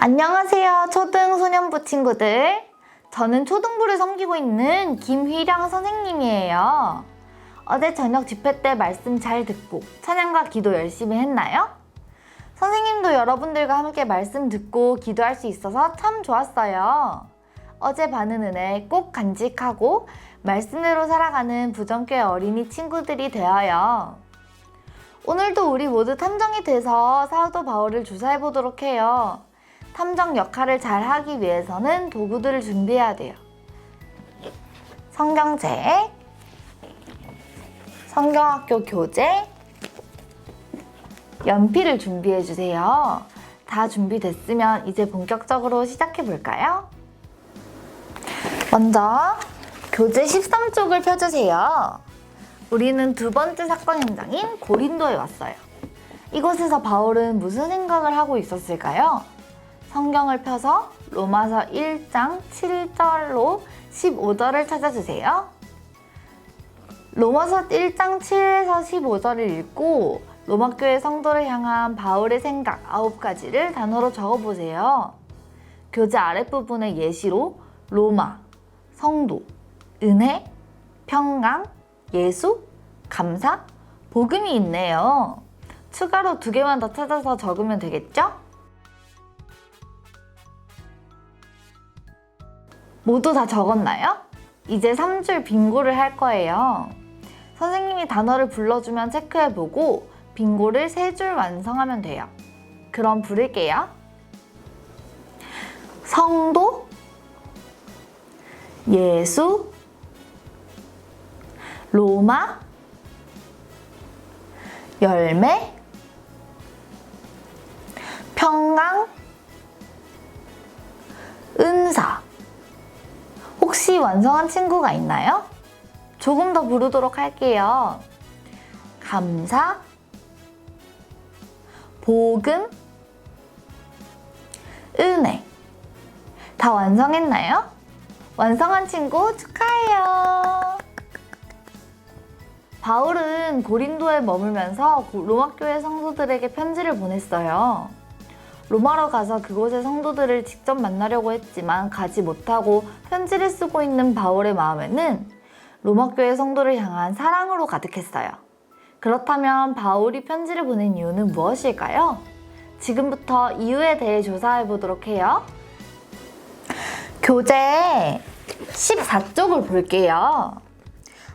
안녕하세요, 초등소년부 친구들. 저는 초등부를 섬기고 있는 김휘령 선생님이에요. 어제 저녁 집회 때 말씀 잘 듣고 찬양과 기도 열심히 했나요? 선생님도 여러분들과 함께 말씀 듣고 기도할 수 있어서 참 좋았어요. 어제 받은 은혜 꼭 간직하고 말씀대로 살아가는 부정교회 어린이 친구들이 되어요. 오늘도 우리 모두 탐정이 돼서 사도 바울을 조사해 보도록 해요. 탐정 역할을 잘 하기 위해서는 도구들을 준비해야 돼요. 성경책, 성경학교 교재, 연필을 준비해 주세요. 다 준비됐으면 이제 본격적으로 시작해 볼까요? 먼저 교재 13쪽을 펴주세요. 우리는 두 번째 사건 현장인 고린도에 왔어요. 이곳에서 바울은 무슨 생각을 하고 있었을까요? 성경을 펴서 로마서 1장 7절로 15절을 찾아주세요. 로마서 1장 7에서 15절을 읽고 로마교회 성도를 향한 바울의 생각 9가지를 단어로 적어보세요. 교재 아랫부분에 예시로 로마, 성도, 은혜, 평강, 예수, 감사, 복음이 있네요. 추가로 2개만 더 찾아서 적으면 되겠죠? 모두 다 적었나요? 이제 3줄 빙고를 할 거예요. 선생님이 단어를 불러주면 체크해보고 빙고를 3줄 완성하면 돼요. 그럼 부를게요. 성도, 예수, 로마, 열매, 평강, 은사. 혹시 완성한 친구가 있나요? 조금 더 부르도록 할게요. 감사, 복음, 은혜. 다 완성했나요? 완성한 친구 축하해요. 바울은 고린도에 머물면서 로마교회 성도들에게 편지를 보냈어요. 로마로 가서 그곳의 성도들을 직접 만나려고 했지만 가지 못하고 편지를 쓰고 있는 바울의 마음에는 로마교회 성도를 향한 사랑으로 가득했어요. 그렇다면 바울이 편지를 보낸 이유는 무엇일까요? 지금부터 이유에 대해 조사해 보도록 해요. 교재 14쪽을 볼게요.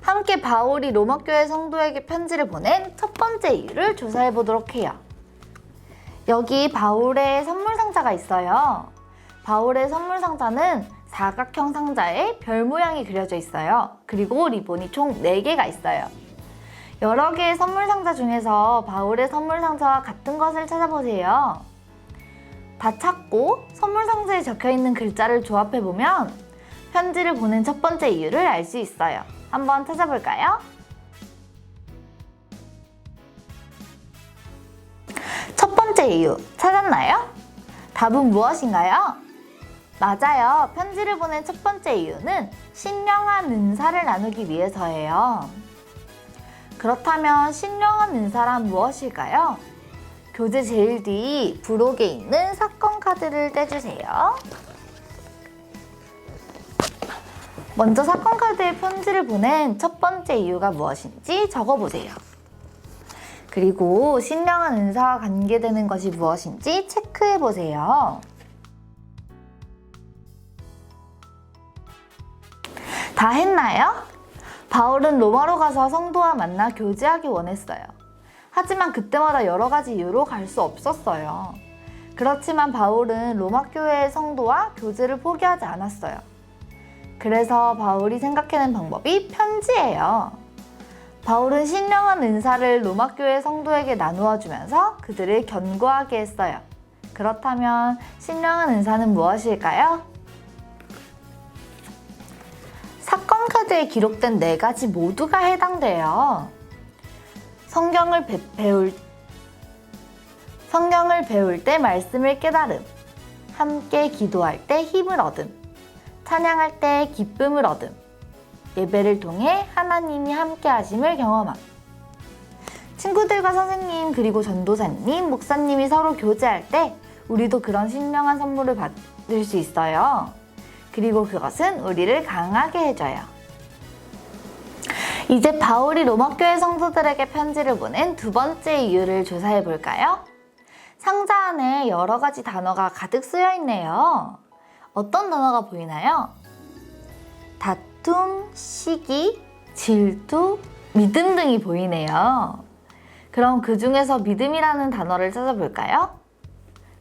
함께 바울이 로마교회 성도에게 편지를 보낸 첫 번째 이유를 조사해 보도록 해요. 여기 바울의 선물 상자가 있어요. 바울의 선물 상자는 사각형 상자에 별 모양이 그려져 있어요. 그리고 리본이 총 4개가 있어요. 여러 개의 선물 상자 중에서 바울의 선물 상자와 같은 것을 찾아보세요. 다 찾고 선물 상자에 적혀있는 글자를 조합해보면 편지를 보낸 첫 번째 이유를 알 수 있어요. 한번 찾아볼까요? 첫 번째 이유 찾았나요? 답은 무엇인가요? 맞아요. 편지를 보낸 첫 번째 이유는 신령한 은사를 나누기 위해서예요. 그렇다면 신령한 은사란 무엇일까요? 교재 제일 뒤 부록에 있는 사건 카드를 떼주세요. 먼저 사건 카드에 편지를 보낸 첫 번째 이유가 무엇인지 적어보세요. 그리고 신령한 은사와 관계되는 것이 무엇인지 체크해보세요. 다 했나요? 바울은 로마로 가서 성도와 만나 교제하기 원했어요. 하지만 그때마다 여러 가지 이유로 갈 수 없었어요. 그렇지만 바울은 로마 교회의 성도와 교제를 포기하지 않았어요. 그래서 바울이 생각해낸 방법이 편지예요. 바울은 신령한 은사를 로마 교회 성도에게 나누어 주면서 그들을 견고하게 했어요. 그렇다면 신령한 은사는 무엇일까요? 사건 카드에 기록된 4가지 모두가 해당돼요. 성경을 배울 때 말씀을 깨달음, 함께 기도할 때 힘을 얻음, 찬양할 때 기쁨을 얻음, 예배를 통해 하나님이 함께 하심을 경험함. 친구들과 선생님 그리고 전도사님, 목사님이 서로 교제할 때 우리도 그런 신령한 선물을 받을 수 있어요. 그리고 그것은 우리를 강하게 해줘요. 이제 바울이 로마교회 성도들에게 편지를 보낸 두 번째 이유를 조사해 볼까요? 상자 안에 여러 가지 단어가 가득 쓰여 있네요. 어떤 단어가 보이나요? 다툼, 시기, 질투, 믿음 등이 보이네요. 그럼 그 중에서 믿음이라는 단어를 찾아볼까요?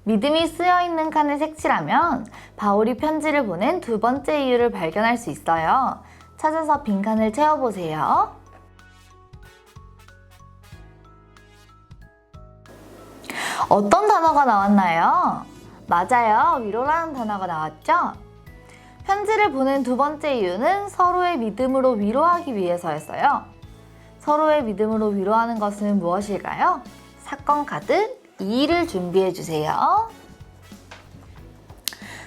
믿음이 쓰여 있는 칸을 색칠하면 바울이 편지를 보낸 두 번째 이유를 발견할 수 있어요. 찾아서 빈칸을 채워보세요. 어떤 단어가 나왔나요? 맞아요. 위로라는 단어가 나왔죠? 편지를 보낸 두 번째 이유는 서로의 믿음으로 위로하기 위해서였어요. 서로의 믿음으로 위로하는 것은 무엇일까요? 사건 카드 2를 준비해 주세요.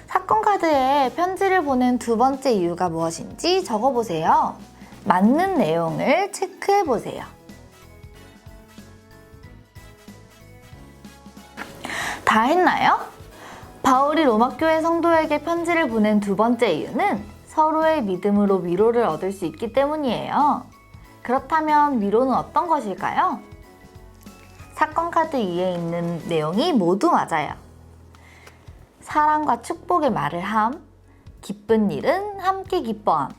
사건 카드에 편지를 보낸 두 번째 이유가 무엇인지 적어보세요. 맞는 내용을 체크해 보세요. 다 했나요? 바울이 로마교회 성도에게 편지를 보낸 두 번째 이유는 서로의 믿음으로 위로를 얻을 수 있기 때문이에요. 그렇다면 위로는 어떤 것일까요? 사건 카드 2에 있는 내용이 모두 맞아요. 사랑과 축복의 말을 함, 기쁜 일은 함께 기뻐함,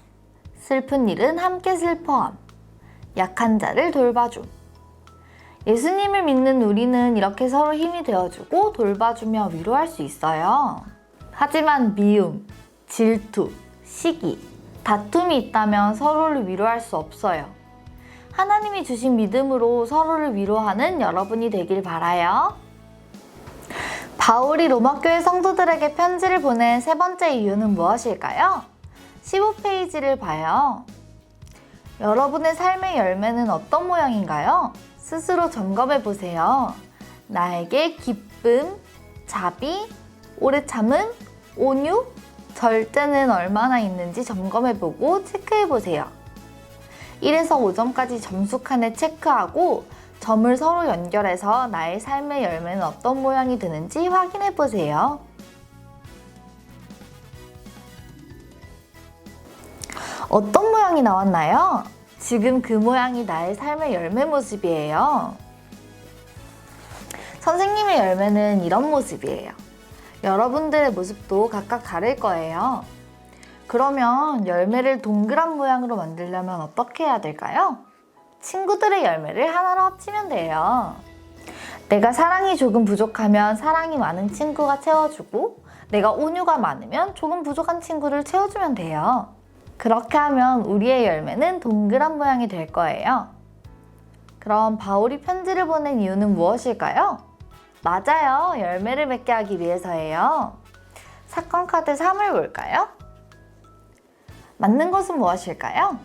슬픈 일은 함께 슬퍼함, 약한 자를 돌봐줌. 예수님을 믿는 우리는 이렇게 서로 힘이 되어주고 돌봐주며 위로할 수 있어요. 하지만 미움, 질투, 시기, 다툼이 있다면 서로를 위로할 수 없어요. 하나님이 주신 믿음으로 서로를 위로하는 여러분이 되길 바라요. 바울이 로마교회 성도들에게 편지를 보낸 세 번째 이유는 무엇일까요? 15페이지를 봐요. 여러분의 삶의 열매는 어떤 모양인가요? 스스로 점검해 보세요. 나에게 기쁨, 자비, 오래 참음, 온유, 절제는 얼마나 있는지 점검해 보고 체크해 보세요. 1에서 5점까지 점수 칸에 체크하고 점을 서로 연결해서 나의 삶의 열매는 어떤 모양이 되는지 확인해 보세요. 어떤 모양이 나왔나요? 지금 그 모양이 나의 삶의 열매 모습이에요. 선생님의 열매는 이런 모습이에요. 여러분들의 모습도 각각 다를 거예요. 그러면 열매를 동그란 모양으로 만들려면 어떻게 해야 될까요? 친구들의 열매를 하나로 합치면 돼요. 내가 사랑이 조금 부족하면 사랑이 많은 친구가 채워주고, 내가 온유가 많으면 조금 부족한 친구를 채워주면 돼요. 그렇게 하면 우리의 열매는 동그란 모양이 될 거예요. 그럼 바울이 편지를 보낸 이유는 무엇일까요? 맞아요. 열매를 맺게 하기 위해서예요. 사건 카드 3을 볼까요? 맞는 것은 무엇일까요?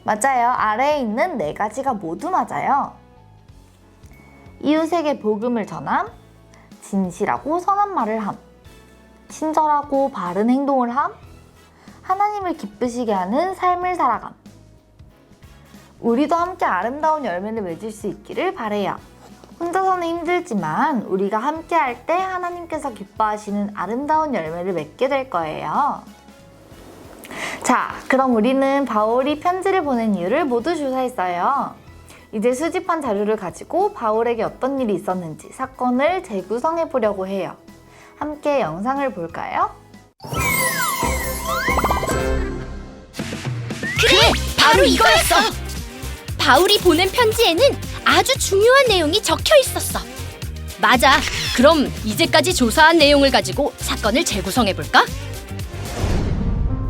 맞아요. 아래에 있는 4가지가 모두 맞아요. 이웃에게 복음을 전함, 진실하고 선한 말을 함, 친절하고 바른 행동을 함, 하나님을 기쁘시게 하는 삶을 살아감. 우리도 함께 아름다운 열매를 맺을 수 있기를 바라요. 혼자서는 힘들지만 우리가 함께 할 때 하나님께서 기뻐하시는 아름다운 열매를 맺게 될 거예요. 자, 그럼 우리는 바울이 편지를 보낸 이유를 모두 조사했어요. 이제 수집한 자료를 가지고 바울에게 어떤 일이 있었는지 사건을 재구성해 보려고 해요. 함께 영상을 볼까요? 그래! 바로 이거였어! 바울이 보낸 편지에는 아주 중요한 내용이 적혀 있었어. 맞아. 그럼 이제까지 조사한 내용을 가지고 사건을 재구성해볼까?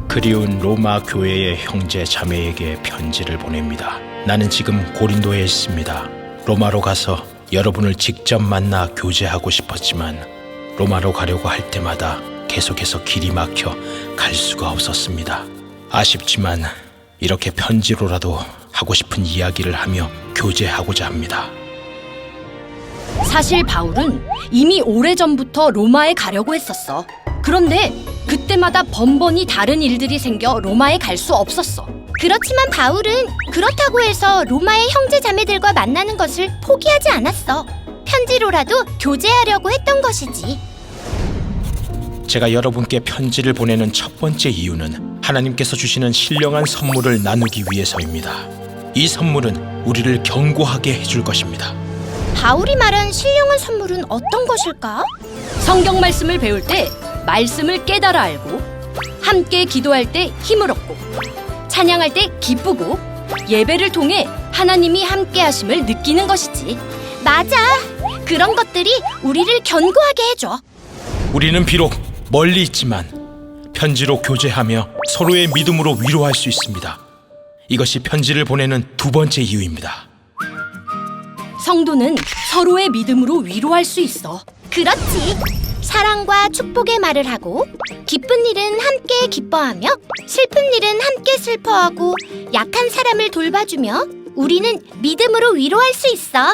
그리운 로마 교회의 형제 자매에게 편지를 보냅니다. 나는 지금 고린도에 있습니다. 로마로 가서 여러분을 직접 만나 교제하고 싶었지만 로마로 가려고 할 때마다 계속해서 길이 막혀 갈 수가 없었습니다. 아쉽지만 이렇게 편지로라도 하고 싶은 이야기를 하며 교제하고자 합니다. 사실 바울은 이미 오래전부터 로마에 가려고 했었어. 그런데 그때마다 번번이 다른 일들이 생겨 로마에 갈 수 없었어. 그렇지만 바울은 그렇다고 해서 로마의 형제 자매들과 만나는 것을 포기하지 않았어. 편지 편지로라도 교제하려고 했던 것이지. 제가 여러분께 편지를 보내는 첫 번째 이유는 하나님께서 주시는 신령한 선물을 나누기 위해서입니다. 이 선물은 우리를 견고하게 해줄 것입니다. 바울이 말한 신령한 선물은 어떤 것일까? 성경 말씀을 배울 때 말씀을 깨달아 알고, 함께 기도할 때 힘을 얻고, 찬양할 때 기쁘고, 예배를 통해 하나님이 함께 하심을 느끼는 것이지. 맞아. 그런 것들이 우리를 견고하게 해줘. 우리는 비록 멀리 있지만 편지로 교제하며 서로의 믿음으로 위로할 수 있습니다. 이것이 편지를 보내는 두 번째 이유입니다. 성도는 서로의 믿음으로 위로할 수 있어. 그렇지. 사랑과 축복의 말을 하고, 기쁜 일은 함께 기뻐하며, 슬픈 일은 함께 슬퍼하고, 약한 사람을 돌봐주며 우리는 믿음으로 위로할 수 있어.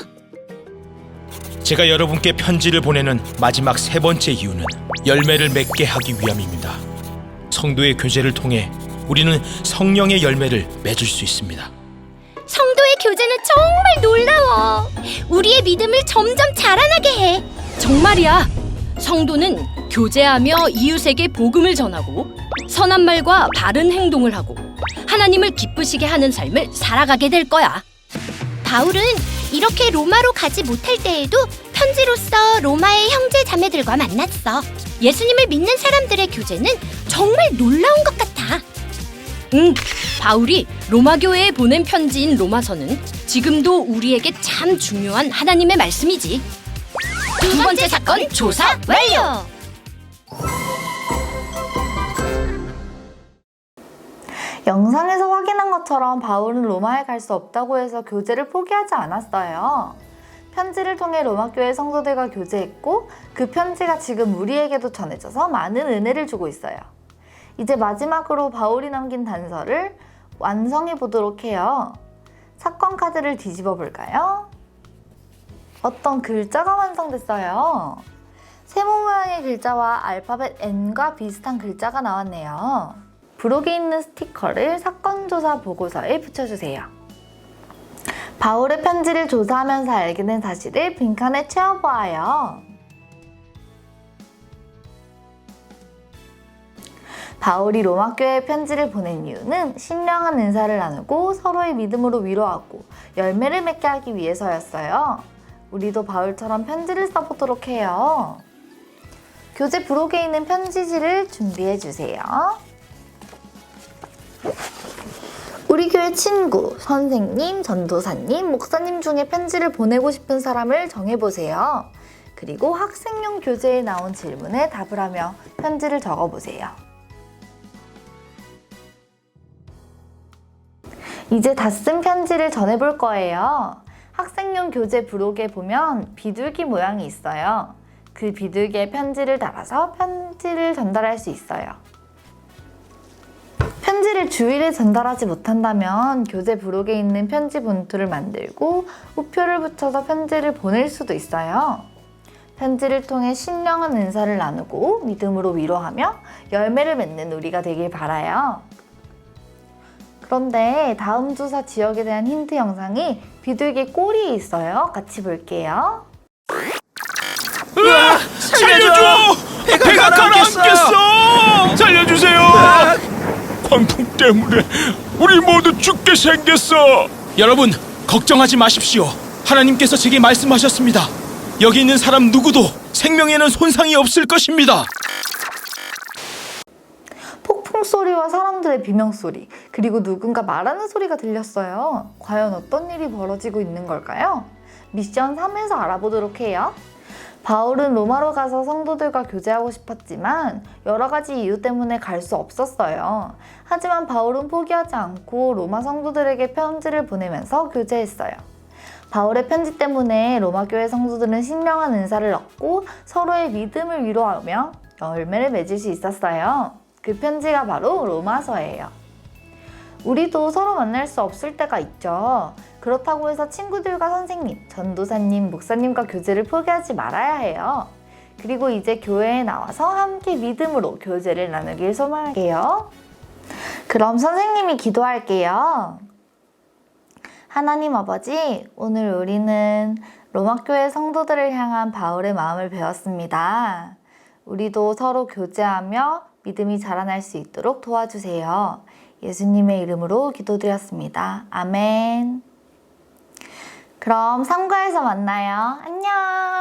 제가 여러분께 편지를 보내는 마지막 세 번째 이유는 열매를 맺게 하기 위함입니다. 성도의 교제를 통해 우리는 성령의 열매를 맺을 수 있습니다. 성도의 교제는 정말 놀라워. 우리의 믿음을 점점 자라나게 해. 정말이야. 성도는 교제하며 이웃에게 복음을 전하고, 선한 말과 바른 행동을 하고, 하나님을 기쁘시게 하는 삶을 살아가게 될 거야. 바울은 이렇게 로마로 가지 못할 때에도 편지로서 로마의 형제 자매들과 만났어. 예수님을 믿는 사람들의 교제는 정말 놀라운 것 같아. 바울이 로마 교회에 보낸 편지인 로마서는 지금도 우리에게 참 중요한 하나님의 말씀이지. 두 번째 사건 조사 완료! 영상에서 확인한 것처럼 바울은 로마에 갈 수 없다고 해서 교제를 포기하지 않았어요. 편지를 통해 로마 교회 성도들과 교제했고, 그 편지가 지금 우리에게도 전해져서 많은 은혜를 주고 있어요. 이제 마지막으로 바울이 남긴 단서를 완성해 보도록 해요. 사건 카드를 뒤집어 볼까요? 어떤 글자가 완성됐어요. 세모 모양의 글자와 알파벳 N과 비슷한 글자가 나왔네요. 부록에 있는 스티커를 사건 조사 보고서에 붙여주세요. 바울의 편지를 조사하면서 알게 된 사실을 빈칸에 채워보아요. 바울이 로마 교회에 편지를 보낸 이유는 신령한 은사를 나누고 서로의 믿음으로 위로하고 열매를 맺게 하기 위해서였어요. 우리도 바울처럼 편지를 써보도록 해요. 교재 부록에 있는 편지지를 준비해주세요. 우리 교회 친구, 선생님, 전도사님, 목사님 중에 편지를 보내고 싶은 사람을 정해보세요. 그리고 학생용 교재에 나온 질문에 답을 하며 편지를 적어보세요. 이제 다 쓴 편지를 전해볼 거예요. 학생용 교재 부록에 보면 비둘기 모양이 있어요. 그 비둘기에 편지를 달아서 편지를 전달할 수 있어요. 편지를 주일에 전달하지 못한다면 교재 부록에 있는 편지 봉투를 만들고 우표를 붙여서 편지를 보낼 수도 있어요. 편지를 통해 신령한 은사를 나누고 믿음으로 위로하며 열매를 맺는 우리가 되길 바라요. 그런데 다음 조사 지역에 대한 힌트 영상이 비둘기 꼬리에 있어요. 같이 볼게요. 으아! 살려줘! 배가 가라앉겠어! 살려주세요! 광풍 때문에 우리 모두 죽게 생겼어! 여러분, 걱정하지 마십시오. 하나님께서 제게 말씀하셨습니다. 여기 있는 사람 누구도 생명에는 손상이 없을 것입니다. 폭풍 소리와 사람들의 비명 소리, 그리고 누군가 말하는 소리가 들렸어요. 과연 어떤 일이 벌어지고 있는 걸까요? 미션 3에서 알아보도록 해요. 바울은 로마로 가서 성도들과 교제하고 싶었지만 여러 가지 이유 때문에 갈 수 없었어요. 하지만 바울은 포기하지 않고 로마 성도들에게 편지를 보내면서 교제했어요. 바울의 편지 때문에 로마 교회 성도들은 신령한 은사를 얻고 서로의 믿음을 위로하며 열매를 맺을 수 있었어요. 그 편지가 바로 로마서예요. 우리도 서로 만날 수 없을 때가 있죠. 그렇다고 해서 친구들과 선생님, 전도사님, 목사님과 교제를 포기하지 말아야 해요. 그리고 이제 교회에 나와서 함께 믿음으로 교제를 나누길 소망할게요. 그럼 선생님이 기도할게요. 하나님 아버지, 오늘 우리는 로마교회 성도들을 향한 바울의 마음을 배웠습니다. 우리도 서로 교제하며 믿음이 자라날 수 있도록 도와주세요. 예수님의 이름으로 기도드렸습니다. 아멘. 그럼 3과에서 만나요. 안녕.